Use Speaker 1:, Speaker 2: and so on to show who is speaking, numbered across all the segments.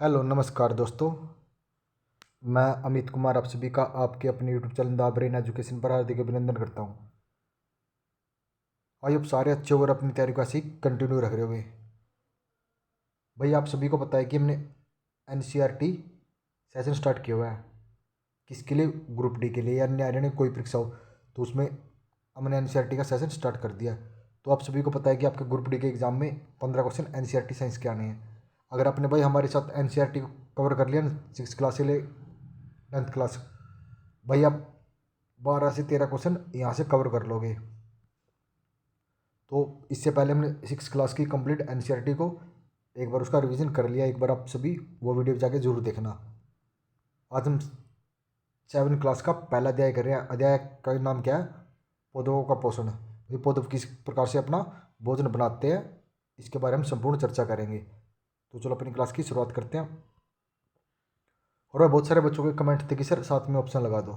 Speaker 1: Hello नमस्कार दोस्तों। मैं अमित कुमार आप सभी का आपके अपने YouTube channel the brain education पर हार्दिक अभिनंदन करता हूं। भाई आप सारे अच्छे और अपनी तैयारी का सीख कंटिन्यू रख रहे होगे। भाई आप सभी को पता है कि हमने एनसीईआरटी सेशन स्टार्ट किया हुआ है। किसके लिए? ग्रुप डी के लिए या अन्य आर्य कोई परीक्षा हो तो उसमें हमने एनसीईआरटी का सेशन स्टार्ट कर दिया। तो आप सभी को पता है कि आपके ग्रुप डी के एग्जाम में 15 क्वेश्चन एनसीईआरटी साइंस के आने हैं। अगर आपने भाई हमारे साथ एनसीईआरटी को कवर कर लिया ना 6 क्लास से ले 9th क्लास, भाई आप 12 से 13 क्वेश्चन यहाँ से कवर कर लोगे। तो इससे पहले हमने 6 क्लास की कंप्लीट एनसीईआरटी को एक बार उसका रिवीजन कर लिया। एक बार आप सभी वो वीडियो जाके जरूर देखना। आज हम 7 क्लास का पहला अध्याय कर रहे हैं। अध्याय का नाम क्या है? पौधों का पोषण। ये पौधे किस प्रकार से अपना भोजन बनाते हैं इसके बारे में संपूर्ण चर्चा करेंगे। तो चलो अपनी क्लास की शुरुआत करते हैं। और बहुत सारे बच्चों के कमेंट थे कि सर साथ में ऑप्शन लगा दो।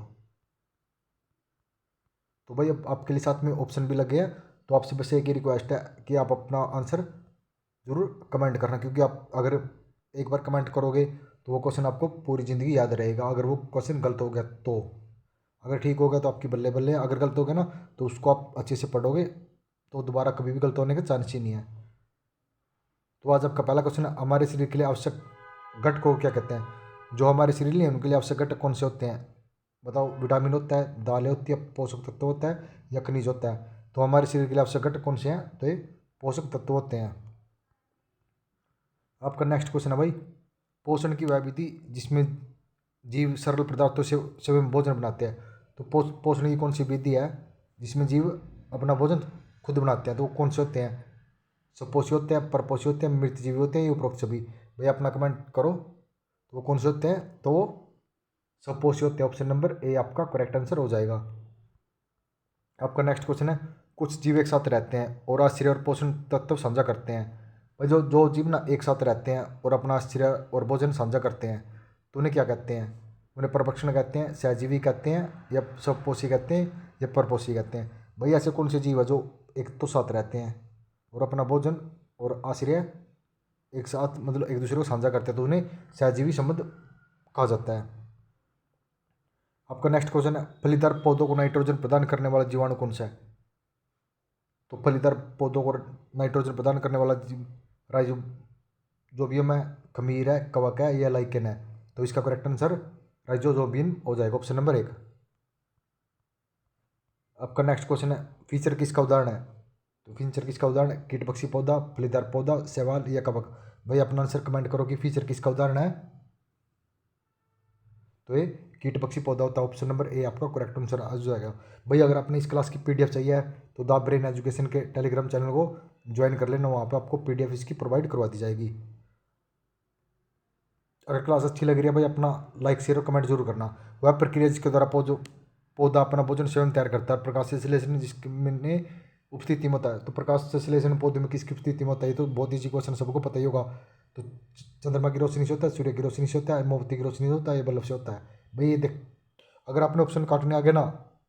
Speaker 1: तो भाई अब आपके लिए साथ में ऑप्शन भी लगे हैं। तो आपसे बस एक ही रिक्वेस्ट है कि आप अपना आंसर ज़रूर कमेंट करना, क्योंकि आप अगर एक बार कमेंट करोगे तो वो क्वेश्चन आपको पूरी ज़िंदगी याद रहेगा। अगर वो क्वेश्चन गलत हो गया तो, अगर ठीक हो गया तो आपकी बल्ले बल्ले, अगर गलत हो गया ना तो उसको आप अच्छे से पढ़ोगे तो दोबारा कभी भी गलत होने का चांस ही नहीं है। तो आज आपका पहला क्वेश्चन है, हमारे शरीर के लिए आवश्यक घटक को क्या कहते हैं? जो हमारे शरीर लिए उनके लिए आवश्यक घटक कौन से होते हैं? बताओ। विटामिन होता है, दालें होती है, पोषक तत्व होता है या खनिज होता है? तो हमारे शरीर के लिए आवश्यक घटक कौन से हैं? तो ये पोषक तत्व होते हैं। आपका नेक्स्ट क्वेश्चन है भाई, पोषण की वह विधि जिसमें जीव सरल पदार्थों से स्वयं भोजन बनाते हैं। तो पोषण की कौन सी विधि है जिसमें जीव अपना भोजन खुद बनाते हैं? तो वो कौन से होते हैं? सपोषी होते हैं, परपोषी होते हैं, मृतजीवी होते हैं, ये उपरोक्त सभी? भाई अपना कमेंट करो। तो वो कौन से होते हैं? तो वो सपोषी होते हैं। ऑप्शन नंबर ए आपका करेक्ट आंसर हो जाएगा। आपका नेक्स्ट क्वेश्चन है, कुछ जीव एक साथ रहते हैं और आश्चर्य और पोषण तत्व साझा करते हैं। भाई जो जो जीव ना एक साथ रहते हैं और अपना आश्चर्य और भोजन साझा करते हैं तो उन्हें क्या कहते हैं? उन्हें परभक्षण कहते हैं, सहजीवी कहते हैं, या सपोषी कहते हैं, या परपोषी कहते हैं? भाई ऐसे कौन से जीव है जो एक तो साथ रहते हैं और अपना भोजन और आश्रय एक साथ मतलब एक दूसरे को साझा करते हैं तो उन्हें सहजीवी संबंध कहा जाता है। आपका नेक्स्ट क्वेश्चन है, फलीदार पौधों को नाइट्रोजन प्रदान करने वाला जीवाणु कौन सा है? तो फलीदार पौधों को नाइट्रोजन प्रदान करने वाला राइजो जोबियम है, खमीर है, कवक है, या लाइकेन है? तो इसका करेक्ट आंसर राइजोजोबियम हो जाएगा, ऑप्शन नंबर 1। आपका नेक्स्ट क्वेश्चन है, फीचर किसका उदाहरण है? तो फीचर किसका उदाहरण है? कीट पक्षी पौधा, फलीदार पौधा, शैवाल, या कवक? भाई अपना आंसर कमेंट करो कि फीचर किसका उदाहरण है। तो ये कीट पक्षी पौधा होता है, ऑप्शन नंबर ए आपका करेक्ट आंसर आ जाएगा। भाई अगर आपने इस क्लास की पीडीएफ चाहिए है तो द ब्रेन एजुकेशन के टेलीग्राम चैनल को ज्वाइन कर लेना, वहाँ पे आपको पीडीएफ इसकी प्रोवाइड करवा दी जाएगी। अगर क्लास अच्छी लग रही है भाई अपना लाइक शेयर और कमेंट जरूर करना। वह प्रक्रिया जिसके द्वारा पौधा अपना भोजन स्वयं तैयार करता है, प्रकाश संश्लेषण जिसमें उपस्थिति में होता है। तो प्रकाश संश्लेषण पौधे में किसकी उपस्थिति में होता है? ये तो बहुत ईजी क्वेश्चन सबको पता ही होगा। तो चंद्रमा की रोशनी से होता है, सूर्य की रोशनी से होता है, मोमबत्ती की रोशनी से होता है, या बल्ब से होता है? भाई ये देख, अगर आपने ऑप्शन काटने आ गए ना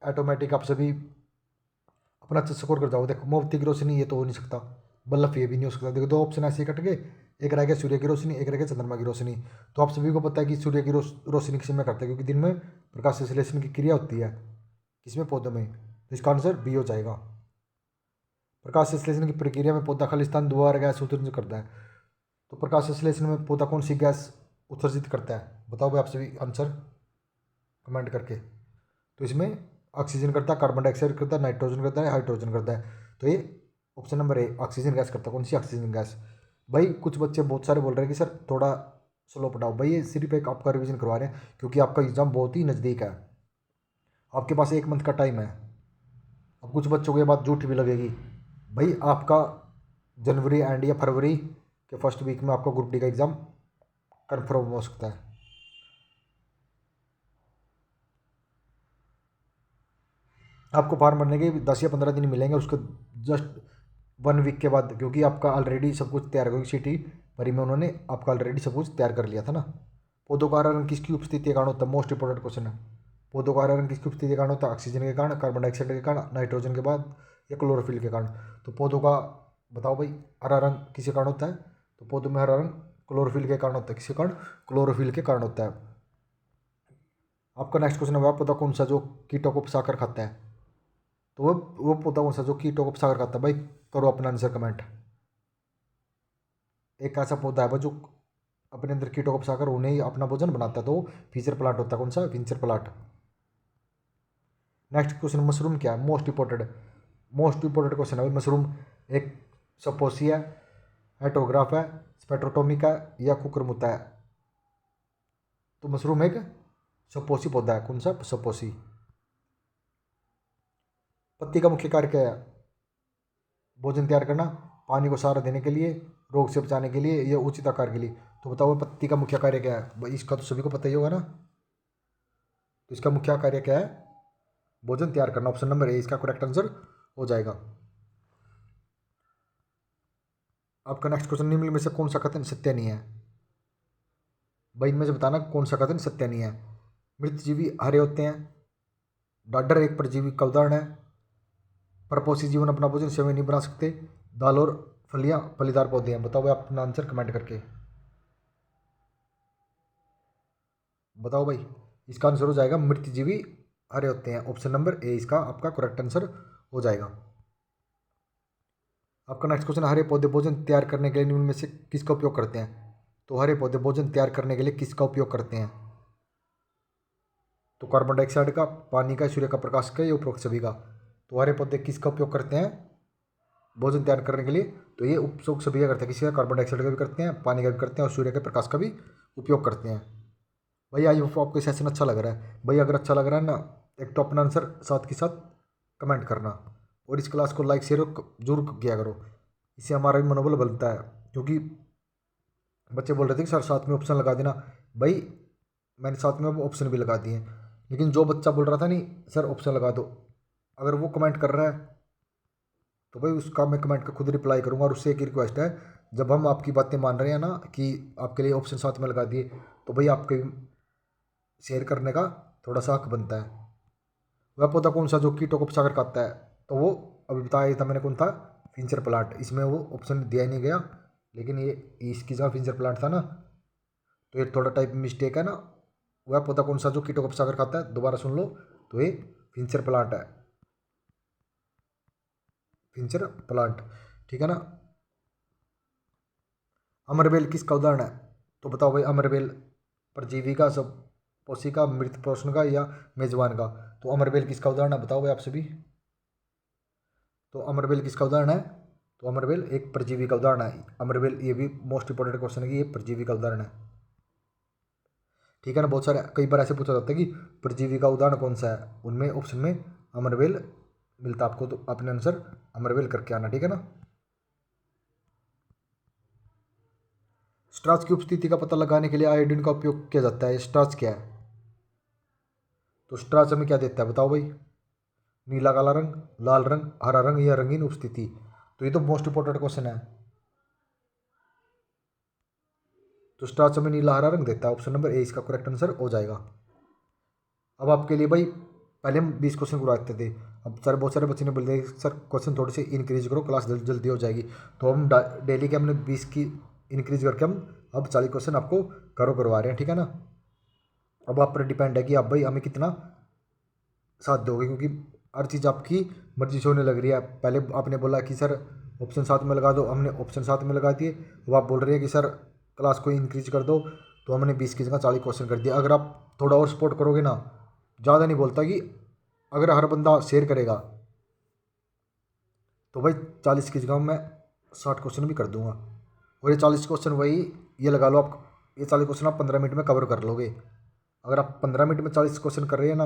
Speaker 1: ऑटोमेटिक आप सभी अपना अच्छा स्कोर कर जाओ। देखो मोमबत्ती की रोशनी ये तो हो नहीं सकता, बल्ब ये भी नहीं हो सकता। देखो दो ऑप्शन ऐसे ही कट गए, एक रह गया सूर्य की रोशनी, एक रह गया चंद्रमा की रोशनी। तो आप सभी को पता है कि सूर्य की रोशनी किस में करता है, क्योंकि दिन में प्रकाश संश्लेषण की क्रिया होती है किसमें? पौधों में। तो इसका आंसर बी हो जाएगा। प्रकाश संश्लेषण की प्रक्रिया में पौधा खालिस्तान द्वारा गैस उत्सर्जित करता है। तो प्रकाश संश्लेषण में पौधा कौन सी गैस उत्सर्जित करता है? बताओ भाई आप सभी आंसर कमेंट करके। तो इसमें ऑक्सीजन करता है, कार्बन डाइऑक्साइड करता है, नाइट्रोजन करता है, हाइड्रोजन करता है? तो ये option number A oxygen gas करता है। कौन सी ऑक्सीजन गैस? भाई कुछ बच्चे बहुत सारे बोल रहे हैं कि सर थोड़ा स्लो पढ़ाओ। भाई ये सिर्फ एक आपका रिवीजन करवा रहे हैं क्योंकि आपका एग्जाम बहुत ही नज़दीक है। आपके पास 1 मंथ का टाइम है। अब कुछ बच्चों को ये बात झूठी भी लगेगी। भाई आपका जनवरी एंड या फरवरी के फर्स्ट वीक में आपका ग्रुप डी का एग्ज़ाम कन्फर्म हो सकता है। आपको फॉर्म भरने के 10 या 15 दिन मिलेंगे, उसके जस्ट 1 वीक के बाद, क्योंकि आपका ऑलरेडी सब कुछ तैयार होगी। सिटी भरी में उन्होंने आपका ऑलरेडी सब कुछ तैयार कर लिया था ना। पौधों का हरा रंग किसकी उपस्थिति के कारण होता है? मोस्ट इंपॉर्टेंट क्वेश्चन है। पौधों का हरा रंग किसकी उपस्थिति के कारण होता है? ऑक्सीजन के कारण, कार्बन डाइऑक्साइड के कारण, नाइट्रोजन के बाद, या क्लोरोफिल के कारण? तो पौधों का बताओ भाई हरा रंग किसके कारण होता है? तो पौधों में हरा रंग क्लोरोफिल के कारण होता है। किसके कारण? क्लोरोफिल के कारण होता है। आपका नेक्स्ट क्वेश्चन है, वह पौधा कौन सा जो कीटों को फंसाकर खाता है? तो वो पौधा कौन सा जो कीटों को फंसाकर खाता है? भाई करो अपना आंसर कमेंट। एक ऐसा पौधा है भाई जो अपने अंदर कीटों को फंसाकर उन्हें ही अपना भोजन बनाता है, तो फिंचर प्लांट होता है। कौन सा? Fincher plant. Next question, mushroom क्या है? मोस्ट इंपॉर्टेंट क्वेश्चन है भाई। मशरूम एक सपोसी है, हेटरोग्राफ है, स्पेक्ट्रोटोमिक है या कुकुरमुता है? तो मशरूम एक सपोसी पौधा है। कौन सा? सपोसी। पत्ती का मुख्य कार्य क्या है? भोजन तैयार करना, पानी को सहारा देने के लिए, रोग से बचाने के लिए या उचित आकार के लिए? तो बताओ पत्ती का मुख्य कार्य क्या है? भाई इसका तो सभी को पता ही होगा ना। तो इसका मुख्य कार्य क्या है? भोजन तैयार करना। ऑप्शन नंबर ए इसका करेक्ट आंसर हो जाएगा। आपका नेक्स्ट क्वेश्चन, निम्न में से कौन सा कथन सत्य नहीं है? भाई इनमें से बताना कौन सा कथन सत्य नहीं है। मृत जीवी हरे होते हैं, डाडर एक परजीवी का उदाहरण है, परपोषी जीवन अपना भोजन स्वयं नहीं बना सकते, दाल और फलियां फलीदार पौधे हैं। बताओ भाई अपना आंसर कमेंट करके बताओ भाई। इसका आंसर हो जाएगा मृत जीवी हरे होते हैं। ऑप्शन नंबर ए इसका आपका करेक्ट आंसर हो जाएगा। आपका नेक्स्ट क्वेश्चन, हरे पौधे भोजन तैयार करने के लिए निम्न में से किसका उपयोग करते हैं? तो हरे पौधे भोजन तैयार करने के लिए किसका उपयोग करते हैं? तो कार्बन डाइऑक्साइड का, पानी का, सूर्य का प्रकाश का, ये उपरोक्त सभी का। तो हरे पौधे किसका उपयोग करते हैं भोजन तैयार करने के लिए? तो ये उपयोग सभी का करते हैं। किसी का? कार्बन डाइऑक्साइड का भी करते हैं, पानी का भी करते हैं और सूर्य के प्रकाश का भी उपयोग करते हैं। भाई आई होप आपको सेशन अच्छा लग रहा है। भाई अगर अच्छा लग रहा है ना, एक तो अपना आंसर साथ के साथ कमेंट करना और इस क्लास को लाइक शेयर जरूर किया करो। इससे हमारा भी मनोबल बनता है, क्योंकि बच्चे बोल रहे थे कि सर साथ में ऑप्शन लगा देना। भाई मैंने साथ में ऑप्शन भी लगा दिए, लेकिन जो बच्चा बोल रहा था नहीं सर ऑप्शन लगा दो, अगर वो कमेंट कर रहा है तो भाई उसका मैं कमेंट का खुद रिप्लाई करूँगा। और उससे एक रिक्वेस्ट है, जब हम आपकी बातें मान रहे हैं ना कि आपके लिए ऑप्शन साथ में लगा दिए, तो भाई आपके शेयर करने का थोड़ा सा हक बनता है। वह पौधा कौन सा जो कीटों को फंसाकर खाता है? तो वो अभी बताया था मैंने, कौन था? Fincher plant. इसमें वो ऑप्शन दिया ही नहीं गया, लेकिन ये इसकी जगह फिंचर प्लांट था ना, तो ये थोड़ा टाइप मिस्टेक है ना। वह पौधा कौन सा जो कीटों को फंसाकर खाता है? दोबारा सुन लो, तो ये फिंचर प्लांट है। फिंचर प्लांट, ठीक है ना। अमरबेल किसका उदाहरण है? तो बताओ भाई अमरबेल परजीवी का, सब पोषी का, मृत पोषण का या मेजबान का? तो अमरबेल किसका उदाहरण है? बताओ भाई आप सभी। तो अमरबेल किसका उदाहरण है? तो अमरबेल एक परजीवी का उदाहरण है। अमरबेल, ये भी मोस्ट इंपॉर्टेंट क्वेश्चन है कि ये परजीवी का उदाहरण है, ठीक है ना। बहुत सारे कई बार ऐसे पूछा जाता है कि परजीवी का उदाहरण कौन सा है, उनमें ऑप्शन में अमरबेल मिलता आपको, तो अपने आंसर अमरबेल करके आना, ठीक है ना। स्टार्च की उपस्थिति का पता लगाने के लिए आयोडीन का उपयोग किया जाता है। स्टार्च क्या है? तो स्टार्च हमें क्या देता है बताओ भाई? नीला काला रंग, लाल रंग, हरा रंग या रंगीन उपस्थिति? तो ये तो मोस्ट इंपॉर्टेंट क्वेश्चन है। तो स्टार्च हमें नीला हरा रंग देता है। ऑप्शन नंबर ए इसका करेक्ट आंसर हो जाएगा। अब आपके लिए भाई, पहले हम 20 क्वेश्चन करवाते थे, अब सर बहुत सारे बच्चे ने बोल दिया सर क्वेश्चन थोड़े से इंक्रीज करो, क्लास जल्दी जल्दी हो जाएगी। तो हम डेली के हमने 20 की इंक्रीज करके हम अब 40 क्वेश्चन आपको करवा रहे हैं, ठीक है ना। अब आप पर डिपेंड है कि आप भाई हमें कितना साथ दोगे, क्योंकि हर चीज़ आपकी मर्जी से होने लग रही है। पहले आपने बोला कि सर ऑप्शन साथ में लगा दो, हमने ऑप्शन साथ में लगा दिए। अब आप बोल रहे हैं कि सर क्लास को इंक्रीज कर दो, तो हमने 20 की जगह 40 क्वेश्चन कर दिया। अगर आप थोड़ा और सपोर्ट करोगे ना, ज़्यादा नहीं बोलता कि अगर हर बंदा शेयर करेगा तो भाई 40 की जगह मैं 60 क्वेश्चन भी कर दूंगा। और ये 40 क्वेश्चन वही, ये लगा लो आप, ये 40 क्वेश्चन आप 15 मिनट में कवर कर लोगे। अगर आप 15 मिनट में 40 क्वेश्चन कर रहे हैं ना,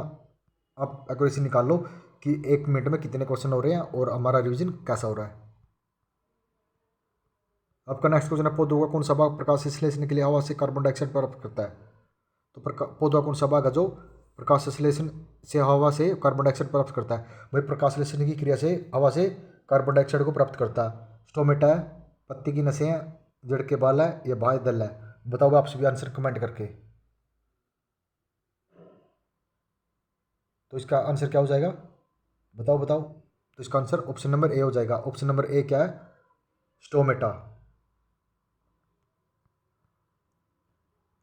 Speaker 1: आप एक्यूरेसी निकाल लो कि 1 मिनट में कितने क्वेश्चन हो रहे हैं और हमारा रिवीजन कैसा हो रहा है। आपका नेक्स्ट क्वेश्चन है, पौधों का कौन सा भाग प्रकाश संश्लेषण के लिए हवा से कार्बन डाइऑक्साइड प्राप्त करता है? तो पौधा कौन सा भाग है जो प्रकाश संश्लेषण से हवा से कार्बन डाइऑक्साइड प्राप्त करता है? भाई प्रकाश संश्लेषण की क्रिया से हवा से कार्बन डाइऑक्साइड को प्राप्त करता है। स्टोमेटा है, पत्ती की नसें हैं, जड़ के बाल है या बाह्य दल है? बताओ आप सभी आंसर कमेंट करके। तो इसका आंसर क्या हो जाएगा? बताओ बताओ। तो इसका आंसर ऑप्शन नंबर ए हो जाएगा। ऑप्शन नंबर ए क्या है? स्टोमेटा।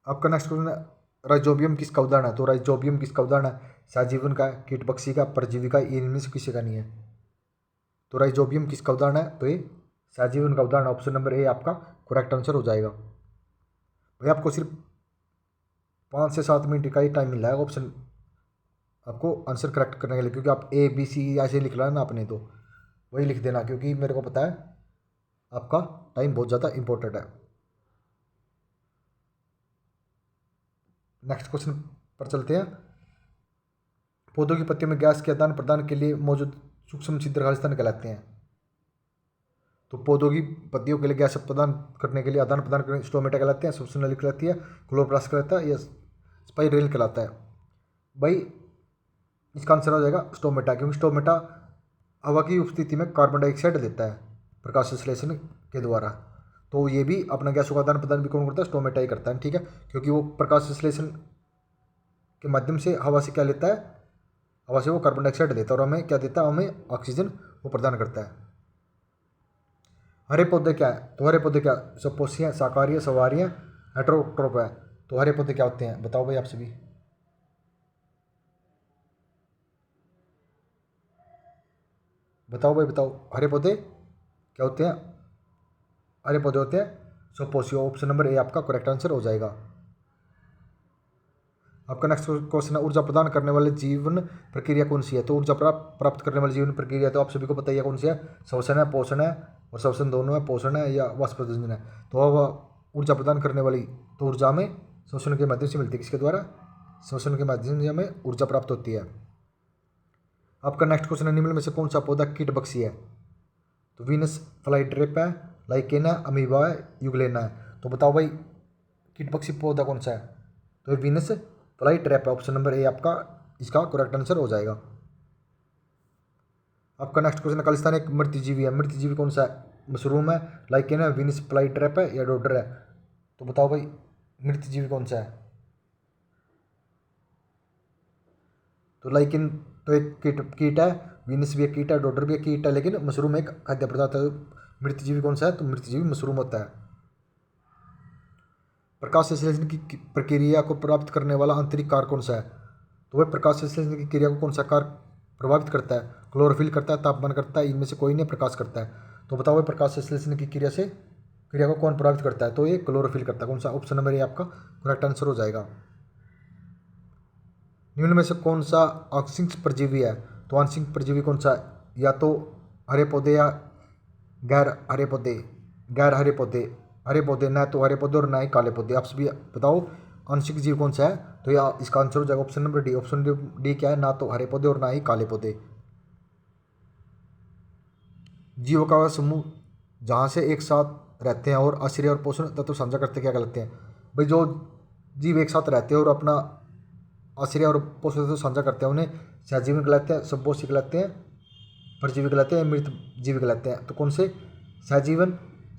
Speaker 1: आपका नेक्स्ट क्वेश्चन है राइजोबियम किसका उदाहरण है? तो राइजोबियम किसका उदाहरण है? सहजीवन का, कीटपक्षी का, परजीवी का, इनमें से किसी का नहीं है। तो राइजोबियम किसका उदाहरण है? तो ये सहजीवन का उदाहरण, ऑप्शन नंबर ए आपका करेक्ट आंसर हो जाएगा। भाई आपको सिर्फ 5 से 7 मिनट का ही टाइम मिल रहा है ऑप्शन आपको आंसर करेक्ट करने के लिए, क्योंकि आप ए बी सी ऐसे लिख रहा है ना आपने, तो वही लिख देना, क्योंकि मेरे को पता है आपका टाइम बहुत ज़्यादा इंपॉर्टेंट है। नेक्स्ट क्वेश्चन पर चलते हैं। पौधों की पत्तियों में गैस के आदान प्रदान के लिए मौजूद सूक्ष्म छिद्र खालिस्तान कहलाते हैं। तो पौधों की पत्तियों के लिए गैस प्रदान करने के लिए आदान प्रदान करने स्टोमेटा कहलाते हैं, सबसे नली कहलाती है, क्लोरोप्लास्ट कहलाता है, या स्पाइरेल कहलाता है। भाई इसका आंसर हो जाएगा स्टोमेटा, क्योंकि स्टोमेटा हवा की उपस्थिति में कार्बन डाइऑक्साइड देता है प्रकाश संश्लेषण के द्वारा। तो ये भी अपना गैसों का आदान प्रदान भी कौन करता है? स्टोमेटा ही करता है, ठीक है, क्योंकि वो प्रकाश संश्लेषण के माध्यम से हवा से क्या लेता है? हवा से वो कार्बन डाइऑक्साइड देता है और हमें क्या देता है? हमें ऑक्सीजन वो प्रदान करता है। हरे पौधे क्या है? तो हरे पौधे क्या? सपोसी हैं, शाकाहारी है, सवारी हैं, हेटेरोट्रोफ है। तो हरे पौधे क्या होते हैं? बताओ भाई आप सभी। बताओ भाई बताओ, हरे पौधे क्या होते हैं? हरे पौधे होते हैं सपोसी, ऑप्शन नंबर ए आपका करेक्ट आंसर हो जाएगा। आपका नेक्स्ट क्वेश्चन है ऊर्जा प्रदान करने वाले जीवन प्रक्रिया कौन सी है? तो ऊर्जा प्राप्त करने वाली जीवन प्रक्रिया तो आप सभी को पता ही है कौन सी है। श्वसन है, पोषण है, और श्वसन दोनों है, पोषण है या वाष्पोत्सर्जन है। तो वह ऊर्जा प्रदान करने वाली, तो ऊर्जा में श्वसन के माध्यम से मिलती है, किसके द्वारा? श्वसन के माध्यम से हमें ऊर्जा प्राप्त होती है। आपका नेक्स्ट क्वेश्चन है निम्न में से कौन सा पौधा कीटभक्षी है? तो वीनस फ्लाईट्रेप है, लाइकेन है, अमीबा है, यूग्लेना है। तो बताओ भाई कीटभक्षी पौधा कौन सा है? तो वीनस फ्लाईट्रेप है, ऑप्शन नंबर ए आपका इसका करेक्ट आंसर हो जाएगा। आपका नेक्स्ट क्वेश्चन है खालिस्तान एक मृतजीवी है, मृतजीवी कौन सा है? मशरूम है, लाइकेन है, वीनस फ्लाईट्रेप है, या डोडर है। तो बताओ भाई मृतजीवी कौन सा है? तो लाइकेन तो एक कीट है, वीनस भी एक कीट है, डोडर भी एक कीट है, लेकिन मशरूम एक खाद्य पदार्थ है। मृतजीवी कौन सा है? तो मृतजीवी मशरूम होता है। प्रकाश संश्लेषण की प्रक्रिया को प्रभावित करने वाला आंतरिक कारक कौन सा है? तो वह प्रकाश संश्लेषण की क्रिया को कौन सा कारक प्रभावित करता है? क्लोरोफिल करता है, तापमान करता है, इनमें से कोई नहीं, प्रकाश करता है। तो बताओ प्रकाश संश्लेषण की क्रिया को कौन प्रभावित करता है? तो ये क्लोरोफिल करता है। कौन सा? ऑप्शन नंबर ए आपका करेक्ट आंसर हो जाएगा। निम्न में से कौन सा आंशिक परजीवी है? तो आंशिक परजीवी कौन सा है? या तो हरे पौधे या गैर हरे पौधे। गैर हरे पौधे, हरे पौधे ना तो हरे पौधे और ना ही काले पौधे। आप सभी बताओ आंशिक जीव कौन सा है? तो या इसका आंसर हो जाएगा option number D. Option D क्या है? ना तो हरे पौधे और ना ही काले पौधे। जीवों का वह समूह जहाँ से एक साथ रहते हैं और आश्रय और पोषण तत्व साझा करते क्या कहलाते हैं? भाई जो जीव एक साथ रहते हैं और अपना आश्रय और पोषण तत्व साझा करते हैं उन्हें सहजीवन कहलाते हैं, संपोषी कहलाते हैं, परजीवी कहलाते हैं, मृत जीवी कहलाते हैं। तो कौन से? सहजीवन,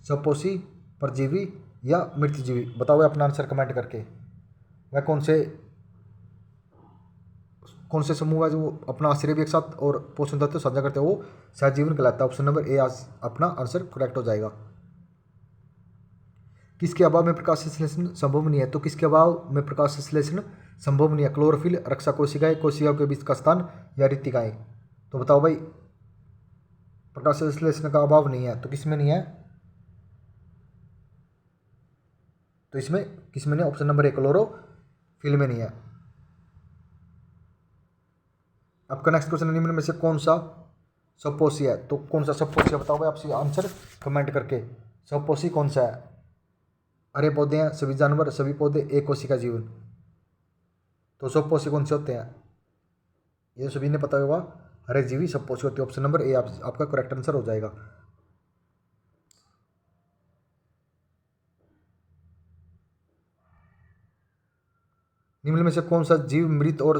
Speaker 1: संपोषी, परजीवी या मृत जीवी। बताओ अपना आंसर कमेंट करके। वह कौन से समूह है जो अपना आश्रय भी एक साथ और पोषण तत्व साझा करते हैं? वो सहजीवन कहलाता है। ऑप्शन नंबर ए आज अपना आंसर करेक्ट हो जाएगा। किसके अभाव में प्रकाश संश्लेषण संभव नहीं है? तो किसके अभाव में प्रकाश संश्लेषण संभव नहीं है? क्लोरोफिल, रक्षा कोशिकाएं, कोशिकाओं के बीच का स्थान, या रिक्तिकाएं। तो बताओ भाई प्रकाश संश्लेषण का अभाव नहीं है तो किसमें नहीं है? तो इसमें किसमें नहीं? ऑप्शन नंबर ए क्लोरोफिल में नहीं है। आपका नेक्स्ट क्वेश्चन निम्न में से कौन सा सपोसी है? तो कौन सा सपोसी है? बताओ भाई आपसे आंसर कमेंट करके। सपोसी कौन सा है? हरे पौधे हैं, सभी जानवर, सभी पौधे, एक कोशिका जीवन। तो सपोसी कौन से होते हैं? ये सभी ने पता होगा, हरे जीवी सपोसी होते हैं। ऑप्शन नंबर ए आपका करेक्ट आंसर हो जाएगा। निम्न में से कौन सा जीव मृत और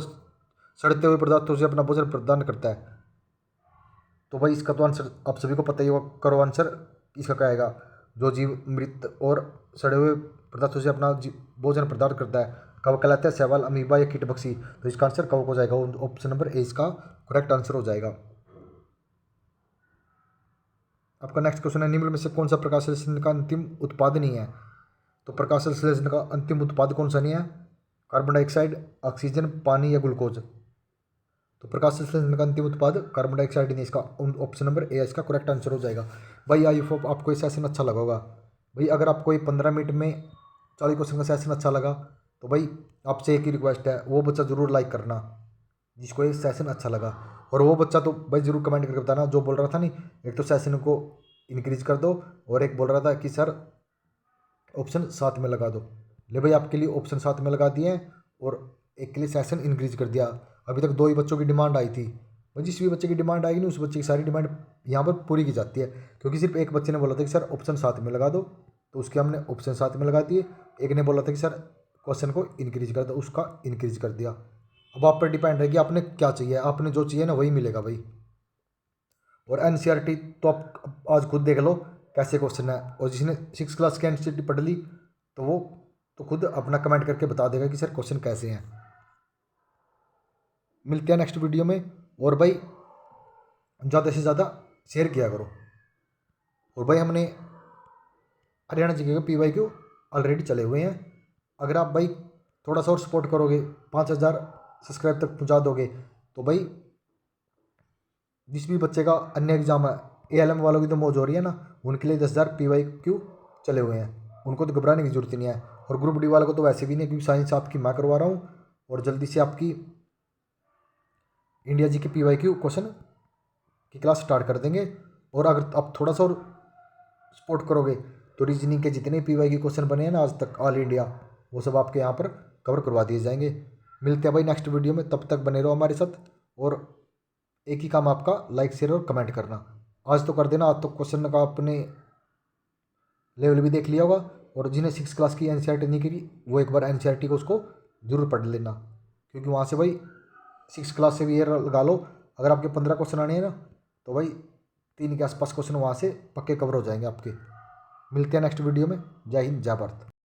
Speaker 1: सड़ते हुए पदार्थों से अपना भोजन प्रदान करता है? तो भाई इसका तो आंसर आप सभी को पता ही होगा, करो आंसर। इसका क्या आएगा? जो जीव मृत और सड़े हुए पदार्थों से अपना भोजन प्रदान करता है, कवक कहलाता है, शैवाल, अमीबा या कीटभक्षी। तो इसका आंसर कवक हो जाएगा। ऑप्शन नंबर ए इसका करेक्ट आंसर हो जाएगा। आपका नेक्स्ट क्वेश्चन है निम्न में से कौन सा प्रकाश संश्लेषण का अंतिम उत्पाद नहीं है? तो प्रकाश संश्लेषण का अंतिम उत्पाद कौन सा नहीं है? कार्बन डाइऑक्साइड, ऑक्सीजन, पानी या ग्लूकोज। तो प्रकाश संश्लेषण का अंतिम उत्पाद कार्बन डाइऑक्साइड नहीं, इसका ऑप्शन नंबर ए इसका करेक्ट आंसर हो जाएगा। भाई आई होप आपको ये सेशन अच्छा लगा होगा। भाई अगर आपको ये 15 मिनट में 40 क्वेश्चन का सेशन अच्छा लगा तो भाई आपसे एक ही रिक्वेस्ट है, वो बच्चा ज़रूर लाइक करना जिसको ये सेशन अच्छा लगा। और वो बच्चा तो भाई ज़रूर कमेंट करके बताना जो बोल रहा था नहीं, एक तो सेशन को इंक्रीज कर दो और एक बोल रहा था कि सर ऑप्शन 7 में लगा दो। ले भाई आपके लिए ऑप्शन 7 में लगा दिए हैं और एक के लिए सेशन इंक्रीज कर दिया। अभी तक 2 ही बच्चों की डिमांड आई थी। भाई जिस भी बच्चे की डिमांड आएगी नहीं उस बच्चे की सारी डिमांड यहाँ पर पूरी की जाती है, क्योंकि सिर्फ एक बच्चे ने बोला था कि सर ऑप्शन 7 में लगा दो, तो उसके हमने ऑप्शन 7 में लगा दिए। एक ने बोला था कि सर क्वेश्चन को इंक्रीज कर दो, उसका इंक्रीज कर दिया। अब आप पर डिपेंड है कि आपने क्या चाहिए, आपने जो चाहिए ना वही मिलेगा भाई। और एनसीईआरटी तो आप आज खुद देख लो कैसे क्वेश्चन है, और जिसने 6 क्लास की एनसीईआरटी पढ़ ली तो वो तो खुद अपना कमेंट करके बता देगा कि सर क्वेश्चन कैसे हैं। मिलते हैं नेक्स्ट वीडियो में। और भाई ज़्यादा से ज़्यादा शेयर किया करो। और भाई हमने हरियाणा जीके के PYQ ऑलरेडी चले हुए हैं। अगर आप भाई थोड़ा सा और सपोर्ट करोगे, 5000 सब्सक्राइब तक पहुंचा दोगे, तो भाई जिस भी बच्चे का अन्य एग्जाम है, ALM वालों की तो मौज हो रही है ना, उनके लिए 10,000 PYQ चले हुए हैं, उनको तो घबराने की जरूरत ही नहीं है। और ग्रुप डी वालों को तो वैसे भी नहीं, क्योंकि साइंस आपकी मैं करवा रहा हूँ और जल्दी से आपकी इंडिया जी के PYQ क्वेश्चन की क्लास स्टार्ट कर देंगे। और अगर आप थोड़ा सा और सपोर्ट करोगे तो रीजनिंग के जितने PYQ क्वेश्चन बने हैं ना आज तक ऑल इंडिया, वो सब आपके यहाँ पर कवर करवा दिए जाएंगे। मिलते हैं भाई नेक्स्ट वीडियो में, तब तक बने रहो हमारे साथ। और एक ही काम आपका, लाइक शेयर और कमेंट करना। आज तो कर देना, आज तो क्वेश्चन का आपने लेवल भी देख लिया होगा। और जिन्हें 6 क्लास की एनसीईआरटी नहीं करी वो एक बार एनसीईआरटी को उसको जरूर पढ़ लेना, क्योंकि वहाँ से भाई 6 क्लास से भी ये लगा लो, अगर आपके 15 क्वेश्चन आने हैं ना तो भाई 3 के आसपास क्वेश्चन वहाँ से पक्के कवर हो जाएंगे आपके। मिलते हैं नेक्स्ट वीडियो में। जय हिंद, जय भारत।